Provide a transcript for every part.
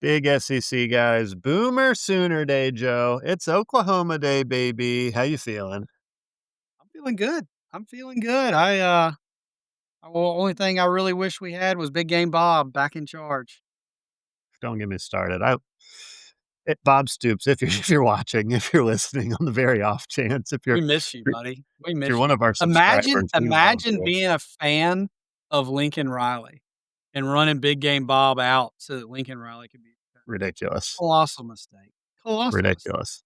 Big SEC guys. Boomer Sooner Day, Joe. It's Oklahoma Day, baby. How you feeling? I'm feeling good. I'm feeling good. Only thing I really wish we had was Big Game Bob back in charge. Don't get me started. Bob Stoops, if you're if you're watching, if you're listening on the very off chance, We miss you, buddy. We if you're miss one you. of our Imagine subscribers, we love imagine you. being a fan of Lincoln Riley and running Big Game Bob out so that Lincoln Riley could be Ridiculous. colossal mistake. Colossal mistake. Ridiculous.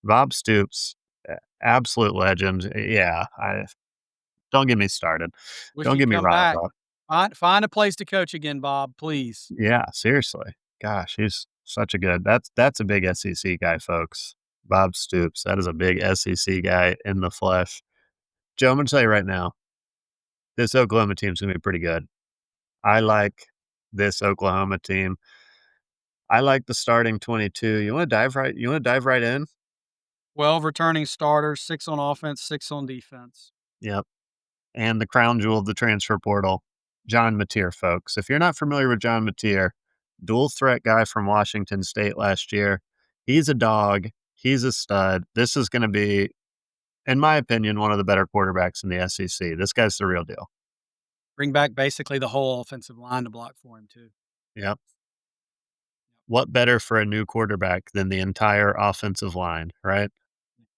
Bob Stoops, absolute legend. Yeah, I don't get me started. Wish Don't he'd get me come riled back. up. Find a place to coach again, Bob, please. Yeah, seriously. Gosh, he's such a good that's a big SEC guy, folks. Bob Stoops, that is a big SEC guy in the flesh. Joe, I'm gonna tell you right now, this Oklahoma team's gonna be pretty good. I like this Oklahoma team. I like the starting 22. You wanna dive right in? 12 returning starters, 6 on offense, 6 on defense. Yep. And the crown jewel of the transfer portal, John Mateer, folks. If you're not familiar with John Mateer, dual threat guy from Washington State last year. He's a dog. He's a stud. This is gonna be, in my opinion, one of the better quarterbacks in the SEC. This guy's the real deal. Bring back basically the whole offensive line to block for him too. Yep. What better for a new quarterback than the entire offensive line, right?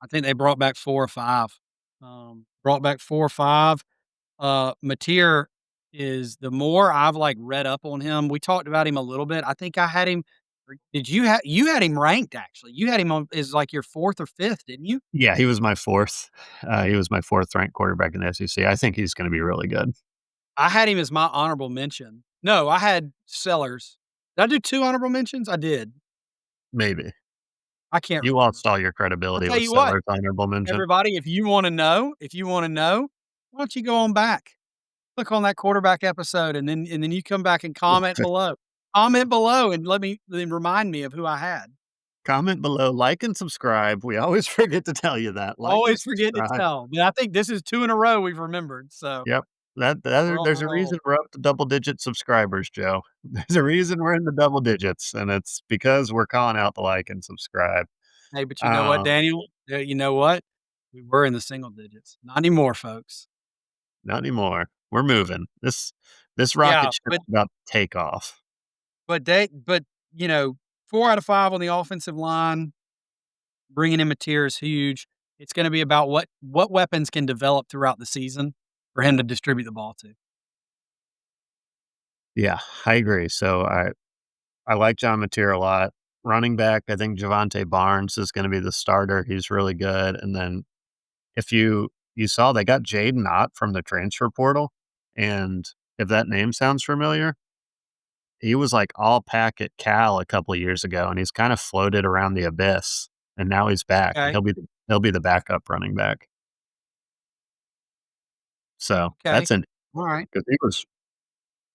I think they brought back 4 or 5. Brought back 4 or 5. Mateer is the more I've, like, read up on him, we talked about him a little bit. I think I had him or did you had him ranked, actually. You had him on as, like, your 4th or 5th, didn't you? Yeah, he was my 4th. He was my 4th ranked quarterback in the SEC. I think he's gonna be really good. I had him as my honorable mention. No, I had Sellers. Did I do 2 honorable mentions? I did. Maybe. I can't You remember. lost all your I'll credibility tell with you what, Sellers' honorable mention. everybody, if you wanna know, why don't you go on back? Click on that quarterback episode, and then you come back and comment below. Comment below and let me then remind me of who I had. Comment below, like and subscribe. We always forget to tell you that. Like and Always forget to subscribe. tell, but I think this is 2 in a row we've remembered, so Yep. we're on There's a a roll. reason we're up to double digit subscribers, Joe. There's a reason we're in the double digits, and it's because we're calling out the like and subscribe. Hey, but you know what, Um, Daniel? You know what? We were in the single digits. Not anymore, folks. Not anymore. We're moving. This Yeah, rocket ship but is about to take off. but, you know, 4 out of 5 on the offensive line, bringing in Mateer is huge. It's gonna be about what weapons can develop throughout the season for him to distribute the ball to. Yeah, I agree. So I like John Mateer a lot. Running back, I think Javante Barnes is going to be the starter. He's really good. And then if you saw they got Jaden Ott from the transfer portal, and if that name sounds familiar, he was like all pack at Cal a couple of years ago, and he's kind of floated around the abyss, and now he's back, and Okay, he'll be the backup running back. So okay. that's an Alright. because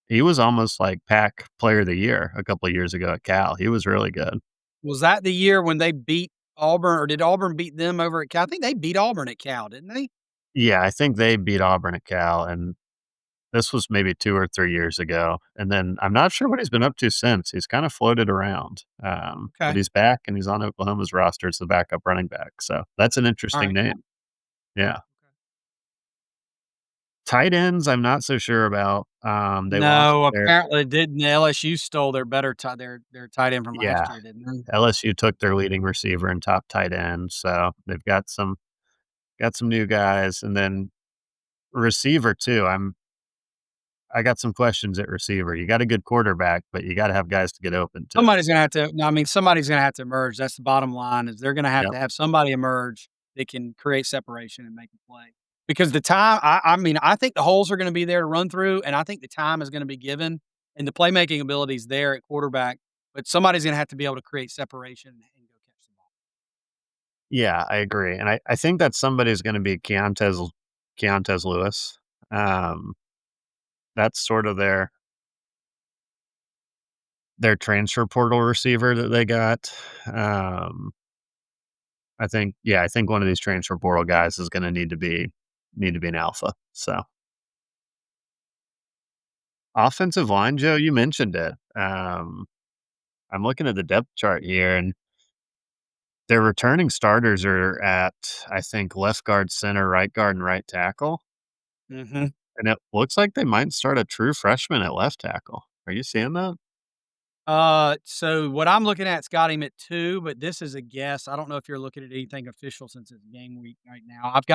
he was almost like pack player of the year a couple of years ago at Cal. He was really good. Was that the year when they beat Auburn, or did Auburn beat them over at Cal? I think they beat Auburn at Cal, didn't they? Yeah, I think they beat Auburn at Cal, and this was maybe 2 or 3 years ago, and then I'm not sure what he's been up to since. He's kinda floated around, but Okay. he's back, and he's on Oklahoma's roster as the backup running back, so that's an interesting Alright, cool. name. Yeah. Tight ends, I'm not so sure about. They lost No, their apparently didn't LSU stole their better their tight end from yeah, last year, didn't they? LSU took their leading receiver and top tight end, so they've got some new guys, and then receiver too. I got some questions at receiver. You got a good quarterback, but you gotta have guys to get open too. Somebody's gonna have to no, I mean, somebody's gonna have to emerge. That's the bottom line is they're gonna Yep. have somebody emerge that can create separation and make a play. Because the time I mean, I think the holes are gonna be there to run through, and I think the time is gonna be given, and the playmaking ability is there at quarterback, but somebody's gonna have to be able to create separation and go catch the ball. Yeah, I agree, and I think that somebody's gonna be Keontez Lewis. Um, that's sort of their transfer portal receiver that they got. Um, I think one of these transfer portal guys is gonna need to be an alpha. So, offensive line, Joe, you mentioned it. I'm looking at the depth chart here, and their returning starters are at, I think, left guard, center, right guard, and right tackle, Mhm. and it looks like they might start a true freshman at left tackle. Are you seeing that? So what I'm looking at's got him at 2, but this is a guess. I don't know if you're looking at anything official since it's game week right now. I've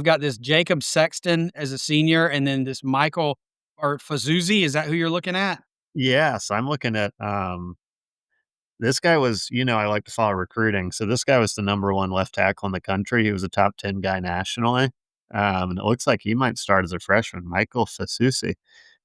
got this Jacob Sexton as a senior and then this Michael or Fazuzzi, is that who you're looking at? Yes, I'm looking at, this guy was I like to follow recruiting, so this guy was the number 1 left tackle in the country. He was a top 10 guy nationally, and it looks like he might start as a freshman, Michael Fasusi.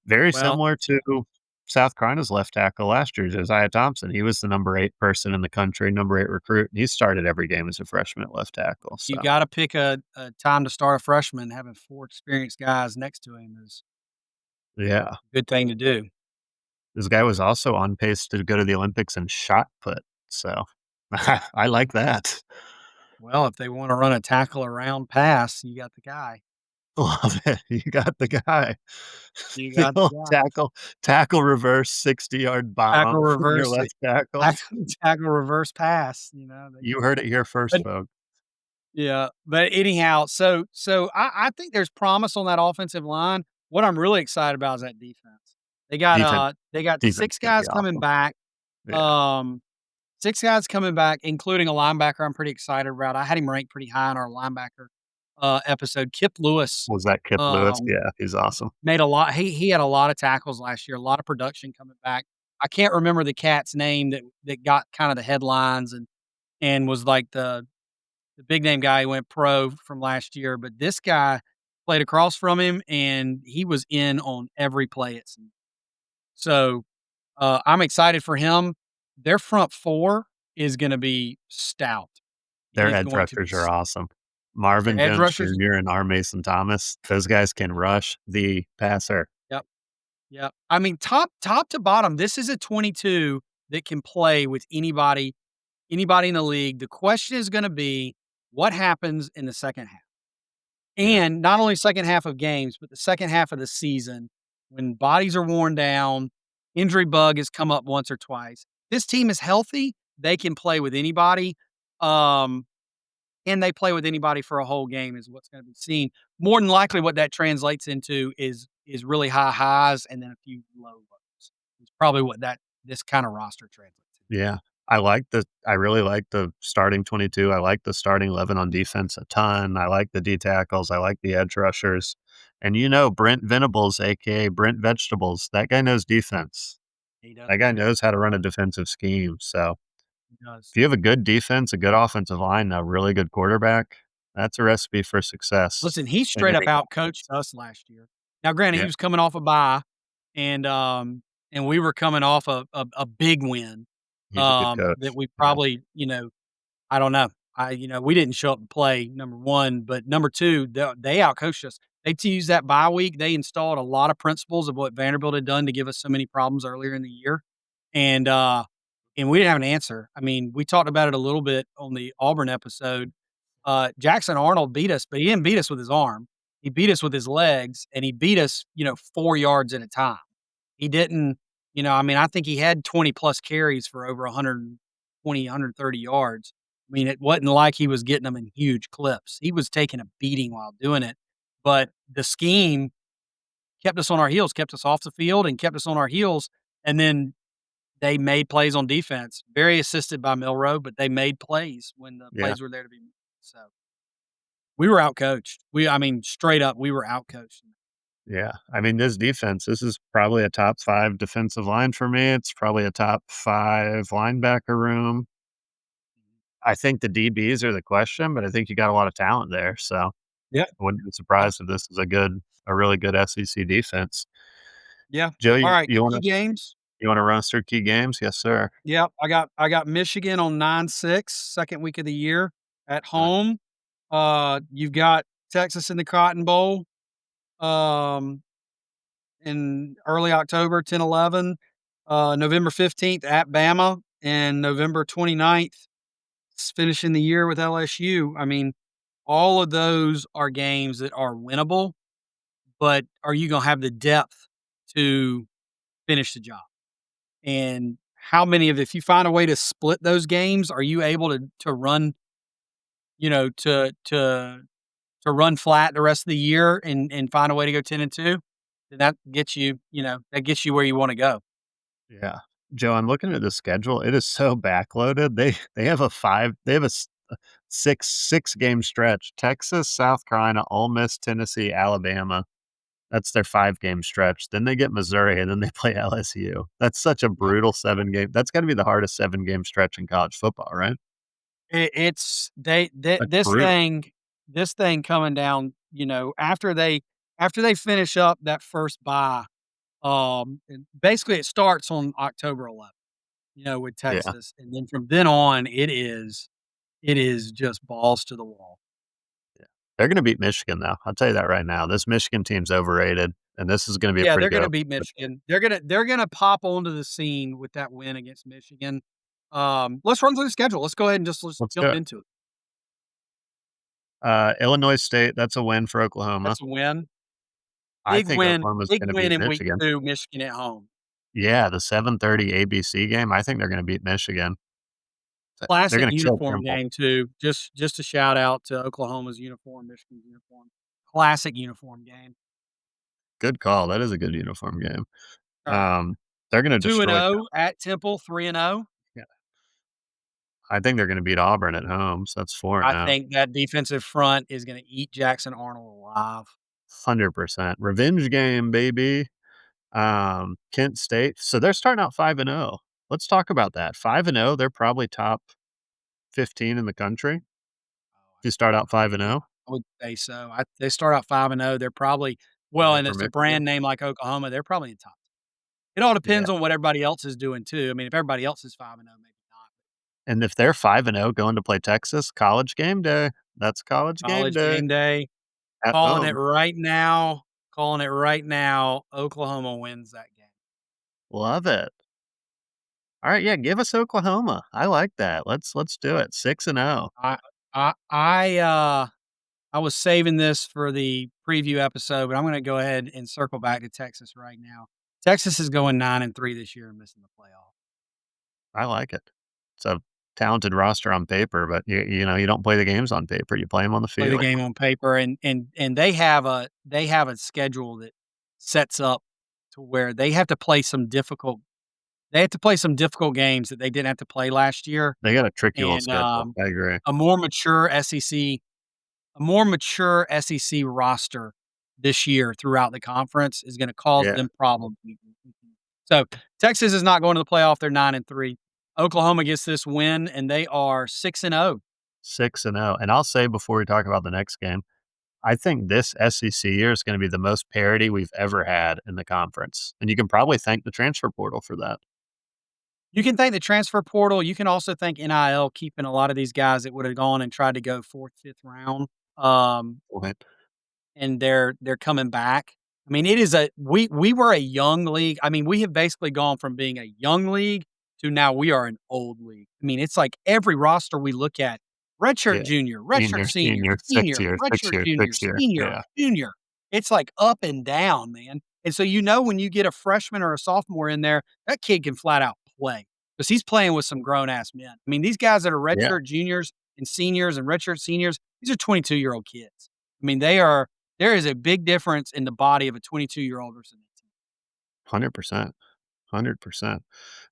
Very Well, similar to South Carolina's left tackle last year, Josiah Thompson. He was the number 8 person in the country, number 8 recruit, and he started every game as a freshman at left tackle, you so gotta pick a time to start a freshman. Having 4 experienced guys next to him is yeah. a good thing to do. This guy was also on pace to go to the Olympics in shot put, so I like that. Well, if they wanna run a tackle around pass, you got the guy. Love it. You got the guy. You The got the old guy. tackle reverse 60-yard Tackle bomb from your reverse left tackle. tackle reverse pass, they You heard it here first, but folks. yeah, but anyhow, I think there's promise on that offensive line. What I'm really excited about is that defense. Defense They got defense 6 is gonna be guys coming awesome. back, Yeah. um, 6 guys coming back, including a linebacker I'm pretty excited about. I had him ranked pretty high in our linebacker, episode. Kip Lewis, Was that Kip Lewis? um, Yeah, he's awesome. made a lot he had a lot of tackles last year, a lot of production coming back. I can't remember the cat's name that got kinda the headlines and was like the big name guy who went pro from last year, but this guy played across from him, and he was in on every play it seemed. So, I'm excited for him. Their front 4 is gonna be stout. It Their is edge going to be rushers are s awesome. their Marvin edge Jones rushers. Jr. and R. Mason Thomas, those guys can rush the passer. Yep, yep. I mean, top to bottom, this is a 22 that can play with anybody in the league. The question is gonna be what happens in the second half? Yeah, And not only second half of games, but the second half of the season when bodies are worn down, injury bug has come up once or twice. This team is healthy, they can play with anybody, um, and they play with anybody for a whole game is what's gonna be seen. More than likely, what that translates into is really high highs and then a few low lows. It's probably what this kinda roster translates yeah. I really like the starting 22. I like the starting 11 on defense a ton. I like the D tackles. I like the edge rushers. And Brent Venables, AKA Brent Vegetables, that guy knows defense. He does, That guy knows how to run a defensive scheme. So he does. if you have a good defense, a good offensive line, a really good quarterback, that's a recipe for success Listen, he in straight up any outcoached us last year. Now, granted, he Yeah, was coming off a bye, and, and we were coming off a big win, he's a good that coach. we Yeah. probably, I don't know. We didn't show up to play, number 1, but number 2, they outcoached us. They to use that bye week, they installed a lot of principles of what Vanderbilt had done to give us so many problems earlier in the year, and, uh, and we didn't have an answer. I mean, we talked about it a little bit on the Auburn episode. Jackson Arnold beat us, but he didn't beat us with his arm. He beat us with his legs, and he beat us, 4 yards at a time. He didn't, I mean, I think he had 20 plus carries for over 120, 130 yards. I mean, it wasn't like he was getting them in huge clips. He was taking a beating while doing it, but the scheme kept us on our heels, kept us off the field and kept us on our heels, and then they made plays on defense, very assisted by Milroe, but they made plays when the Yeah. plays were there to be made, so we were outcoached. I mean, straight up, we were outcoached. Yeah. I mean, this is probably a top 5 defensive line for me. It's probably a top 5 linebacker room. I think the DBs are the question, but I think you got a lot of talent there, so I Yeah, wouldn't be surprised if this is a really good SEC defense. yeah. Joe, All right, you key wanna games. run us through key games? Yes, sir. Yep, I got Michigan on 9-6, second week of the year at Alright. home. You've got Texas in the Cotton Bowl, um, in early October, 10-11. November 15th at Bama, and November 29th, finishing the year with LSU. I mean, all of those are games that are winnable, but are you gonna have the depth to finish the job? And how many of if you find a way to split those games, are you able to run, you know, to run flat the rest of the year and find a way to go 10-2? Then that gets you, that gets you where you wanna go. Yeah. Joe, I'm looking at the schedule. It is so backloaded. They have a 6 game stretch. Texas, South Carolina, Ole Miss, Tennessee, Alabama. That's their 5 game stretch. Then they get Missouri, and then they play LSU. That's such a Yep. brutal 7 game. That's gotta be the hardest 7 game stretch in college football, right? It's they That's this brutal. thing coming down, after they finish up that first bye, and basically it starts on October 11th, with Yeah. Texas, and then from then on, it is just balls to the wall. Yeah. They're gonna beat Michigan, though. I'll tell you that right now. This Michigan team's overrated, and this is gonna be a Yeah, pretty they're good gonna opener beat for them. Michigan. They're gonna pop onto the scene with that win against Michigan. Let's run through the schedule. Let's Let's do jump it. into it. Illinois State, that's a win for Oklahoma. That's a win. I think Oklahoma's Big gonna win beat in week Michigan. 2, Michigan at home. Yeah, the 7:30 ABC game, I think they're gonna beat Michigan. They're Classic gonna kill uniform Temple. game too. Just a shout out to Oklahoma's uniform, Michigan's uniform. Classic uniform game. Good call, that is a good uniform game. Alright. Um, they're gonna 2 and destroy 0 Temple. at Temple, 3 and 0. Yeah, I think they're gonna beat Auburn at home, so that's 4 and I 0. think that defensive front is gonna eat Jackson Arnold alive. 100%. Revenge game, baby. Kent State, so they're starting out 5 and 0. Let's talk about that. 5 and 0, they're probably top 15 in the country Oh, if you start out 5 and yeah, 0. I would say so. They start out 5 and 0, they're probably well, Win and over it's a Michigan. brand name like Oklahoma, they're probably in top. It all Yeah, depends on what everybody else is doing too. I mean, if everybody else is 5 and 0, maybe not. and if they're 5 and 0 going to play Texas, college game day. That's college game College day game day, at calling it home. right now, Oklahoma wins that game. Love it. Alright, yeah, give us Oklahoma. I like that. Let's do it. 6 and 0. I I was saving this for the preview episode, but I'm gonna go ahead and circle back to Texas right now. Texas is going 9-3 this year and missing the playoff. I like it. It's a talented roster on paper, but you don't play the games on paper, you play them on the Play the field. game on paper, and they have a schedule that sets up to where they have to play some difficult games that they didn't have to play last year, They got a tricky little and, schedule. I agree. a more mature SEC a more mature SEC roster this year throughout the conference is gonna cause Yeah, them problems. So, Texas is not going to the playoff, they're 9-3. Oklahoma gets this win, and they are 6-0. 6 and 0. And I'll say before we talk about the next game, I think this SEC year is gonna be the most parity we've ever had in the conference, and you can probably thank the transfer portal for that. You can thank the transfer portal, you can also thank NIL keeping a lot of these guys that would have gone and tried to go 4th, 5th round, Right. and they're coming back. I mean, it is a we were a young league. I mean, we have basically gone from being a young league to now we are an old league. I mean, it's like every roster we look at, redshirt Yeah. junior, redshirt Senior, senior, senior, 6 senior, years, 6 redshirt years, junior, 6 years. senior, Yeah, junior. It's like up and down, man. And so when you get a freshman or a sophomore in there, that kid can flat out play because he's playing with some grown ass men. I mean, these guys that are yeah, redshirt juniors and seniors and redshirt seniors, these are 22-year-old kids. I mean, there is a big difference in the body of a 22-year-old versus an 18. 100%, 100%.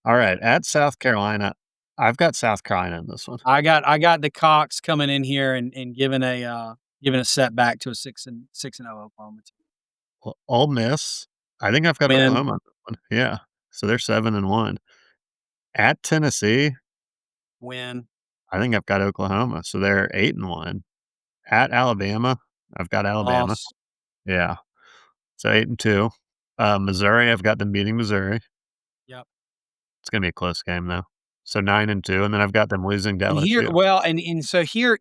Alright, at South Carolina, I've got South Carolina in this one. I got the Cox coming in here and giving a setback to a 6-0 Oklahoma team. Ole Miss, I think I've got Win, Oklahoma on that one. Yeah, so they're 7 and 1. At Tennessee, win, I think I've got Oklahoma, so they're 8 and 1. At Alabama, I've got Alabama. loss. Yeah, so 8 and 2. Missouri, I've got them beating Missouri. Yep. It's gonna be a close game, though. So 9 and 2, and then I've got them losing to And here LSU. well, and so here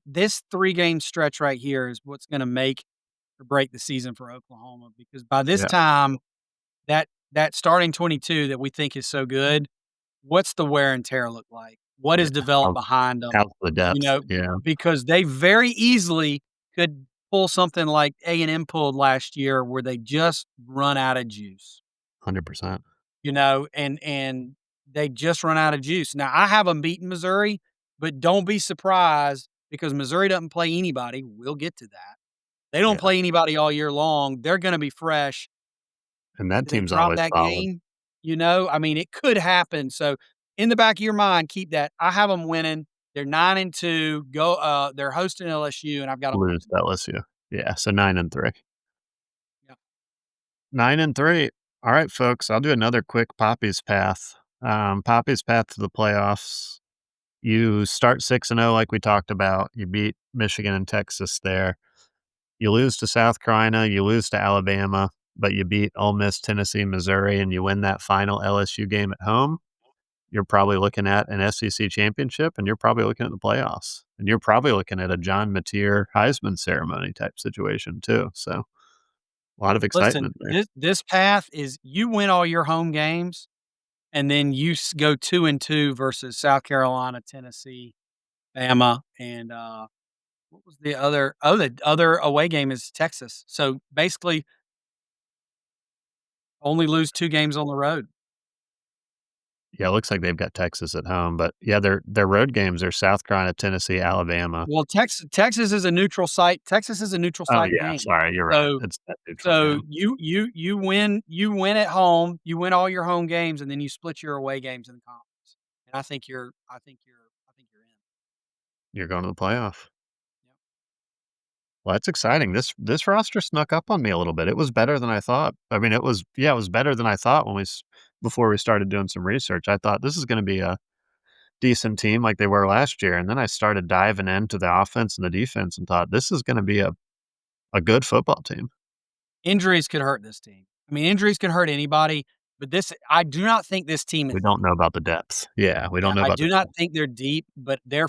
this 3-game stretch right here is what's gonna make or break the season for Oklahoma because by this Yeah, time, that starting 22 that we think is so good, what's the wear and tear look like? What yeah. is developed How's behind them? how's the depth? Yeah, Because they very easily could pull something like A&M pulled last year where they just run out of juice, 100%. and they just run out of juice. Now, I have them beating Missouri, but don't be surprised because Missouri doesn't play anybody. We'll get to that. They don't Yeah, play anybody all year long. They're gonna be fresh. and that Do they team's drop always that solid. game? I mean, it could happen. So, in the back of your mind, keep that. I have them winning. They're 9-2. They're hosting LSU, and I've got them Lose winning. to LSU. Yeah, so 9-3. Yeah. 9-3. All right, folks, I'll do another quick Poppy's path. Poppy's path to the playoffs. You start 6-0 like we talked about. You beat Michigan and Texas there. You lose to South Carolina, you lose to Alabama, but you beat Ole Miss, Tennessee, Missouri, and you win that final LSU game at home. You're probably looking at an SEC championship, and you're probably looking at the playoffs, and you're probably looking at a John Mateer Heisman ceremony type situation too. So a lot of Listen, excitement there. this path is you win all your home games, and then you go 2-2 versus South Carolina, Tennessee, Bama, and what was the other? Oh, the other away game is Texas. So basically, only lose 2 games on the road. Yeah, it looks like they've got Texas at home, but yeah, their road games are South Carolina, Tennessee, Alabama. Well, Texas is a neutral site. Texas is a neutral Oh site yeah, game. sorry, you're right. So It's that neutral so game. you win at home, you win all your home games, and then you split your away games in the conference. And I think you're in. You're going to the playoff. Yep. Well, that's exciting. This roster snuck up on me a little bit. It was better than I thought. I mean, it was better than I thought when before we started doing some research. I thought this is going to be a decent team like they were last year, and then I started diving into the offense and the defense and thought this is going to be a good football team. Injuries could hurt this team. I mean, injuries can hurt anybody, but this I do not think this team is We don't deep. know about the depth. Yeah, we Yeah, don't know I about do the not depth. think they're deep, but their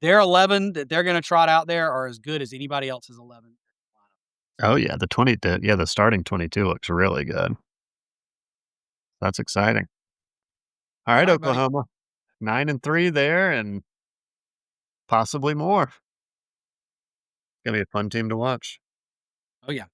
11 that they're gonna trot out there are as good as anybody else's 11. Oh yeah, the starting 22 looks really good. That's exciting. All right, All right, buddy. Oklahoma, 9-3 there, and possibly more. Gonna be a fun team to watch. Oh, yeah.